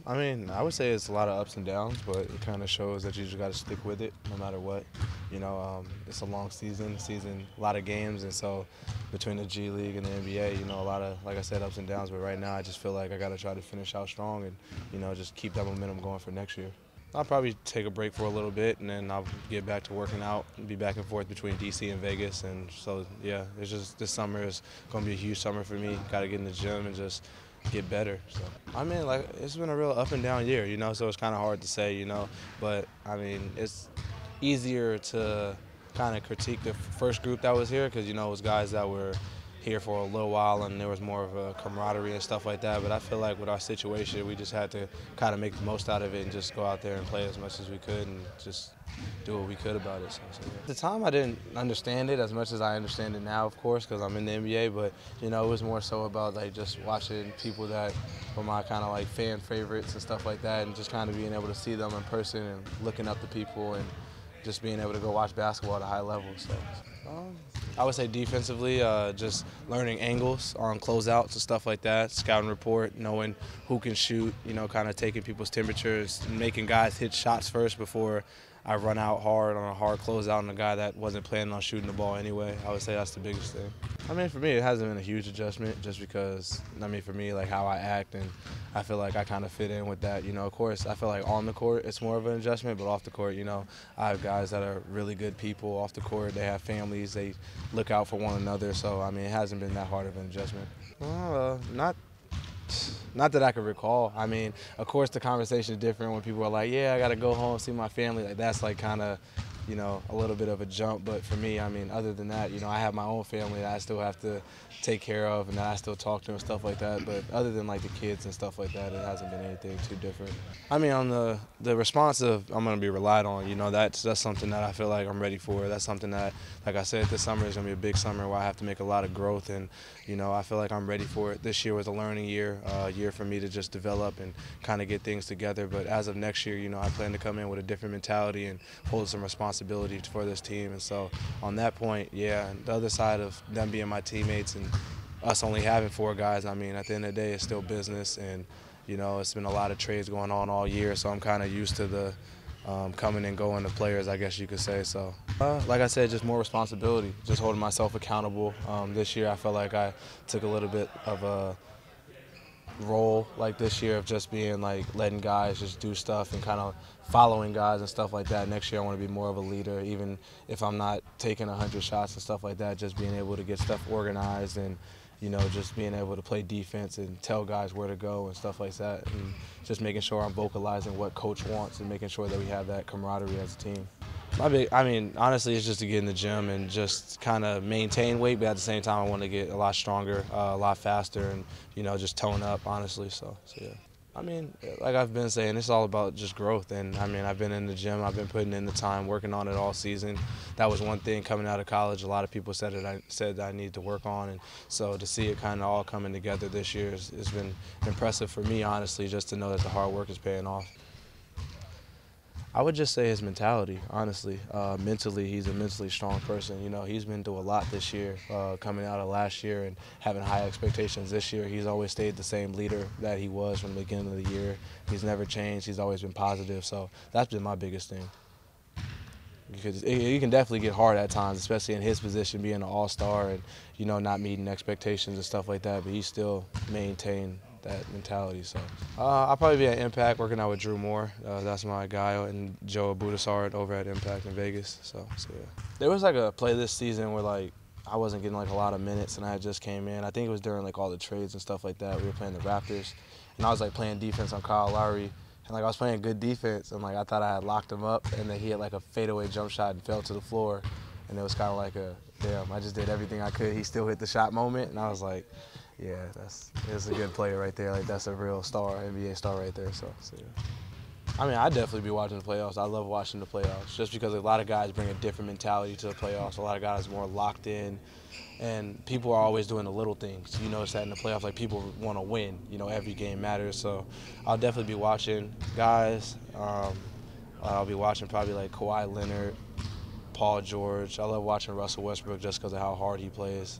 I mean, I would say it's a lot of ups and downs, but it kind of shows that you just got to stick with it no matter what. It's a long season, a lot of games, and so between the G League and the NBA, a lot of, like I said, ups and downs. But right now, I just feel like I got to try to finish out strong and, just keep that momentum going for next year. I'll probably take a break for a little bit, and then I'll get back to working out and be back and forth between DC and Vegas. And so, yeah, it's just this summer is going to be a huge summer for me. Got to get in the gym and just get better. So I mean, like, it's been a real up and down year, so it's kind of hard to say, but I mean, it's easier to kind of critique the first group that was here because, it was guys that were here for a little while and there was more of a camaraderie and stuff like that. But I feel like with our situation, we just had to kind of make the most out of it and just go out there and play as much as we could and just do what we could about it. Yeah. At the time, I didn't understand it as much as I understand it now, of course, because I'm in the NBA. But it was more so about like just watching people that were my kind of like fan favorites and stuff like that, and just kind of being able to see them in person and looking up to people and just being able to go watch basketball at a high level. So I would say defensively, just learning angles on closeouts and stuff like that, scouting report, knowing who can shoot, kind of taking people's temperatures, making guys hit shots first before I run out hard on a hard closeout on a guy that wasn't planning on shooting the ball anyway. I would say that's the biggest thing. I mean, for me, it hasn't been a huge adjustment just because, for me, like how I act, and I feel like I kind of fit in with that. Of course, I feel like on the court it's more of an adjustment, but off the court, I have guys that are really good people off the court. They have families. They look out for one another. So, I mean, it hasn't been that hard of an adjustment. Not that I can recall. I mean, of course, the conversation is different when people are like, yeah, I got to go home, see my family. Like, that's like kind of, a little bit of a jump. But for me, I mean, other than that, I have my own family that I still have to take care of and that I still talk to and stuff like that. But other than like the kids and stuff like that, it hasn't been anything too different. I mean, on the response of I'm going to be relied on, that's something that I feel like I'm ready for. That's something that, like I said, this summer is going to be a big summer where I have to make a lot of growth. And, I feel like I'm ready for it. This year was a learning year, a year for me to just develop and kind of get things together. But as of next year, I plan to come in with a different mentality and hold some responsibility for this team. And so on that point, yeah, the other side of them being my teammates and us only having 4 guys, I mean, at the end of the day, it's still business. And, it's been a lot of trades going on all year, so I'm kind of used to the coming and going of players, I guess you could say. So, like I said, just more responsibility, just holding myself accountable. This year I felt like I took a little bit of a role like this year of just being like letting guys just do stuff and kind of following guys and stuff like that. Next year I want to be more of a leader, even if I'm not taking 100 shots and stuff like that, just being able to get stuff organized and just being able to play defense and tell guys where to go and stuff like that, and just making sure I'm vocalizing what coach wants and making sure that we have that camaraderie as a team. I mean, honestly, it's just to get in the gym and just kind of maintain weight, but at the same time, I want to get a lot stronger, a lot faster, and, just tone up, honestly. So yeah. I mean, like I've been saying, it's all about just growth. And, I mean, I've been in the gym. I've been putting in the time, working on it all season. That was one thing coming out of college. A lot of people said that I need to work on. And so to see it kind of all coming together this year has been impressive for me, honestly, just to know that the hard work is paying off. I would just say his mentality, honestly. Mentally, he's a mentally strong person. He's been through a lot this year, coming out of last year and having high expectations this year. He's always stayed the same leader that he was from the beginning of the year. He's never changed. He's always been positive. So that's been my biggest thing. Because you can definitely get hard at times, especially in his position, being an all-star and, not meeting expectations and stuff like that. But he still maintained that mentality. So I'll probably be at Impact working out with Drew Moore. That's my guy, and Joe Budasard over at Impact in Vegas. So yeah. There was like a play this season where like I wasn't getting like a lot of minutes and I just came in. I think it was during like all the trades and stuff like that. We were playing the Raptors and I was like playing defense on Kyle Lowry. And like I was playing good defense and like I thought I had locked him up, and then he had like a fadeaway jump shot and fell to the floor. And it was kind of like damn, I just did everything I could. He still hit the shot moment, and I was like, yeah, that's a good player right there. Like that's a real star, NBA star right there. So yeah. I mean, I'd definitely be watching the playoffs. I love watching the playoffs just because a lot of guys bring a different mentality to the playoffs. A lot of guys are more locked in, and people are always doing the little things. You notice that in the playoffs, like people want to win. Every game matters. So I'll definitely be watching guys. I'll be watching probably like Kawhi Leonard, Paul George. I love watching Russell Westbrook just because of how hard he plays.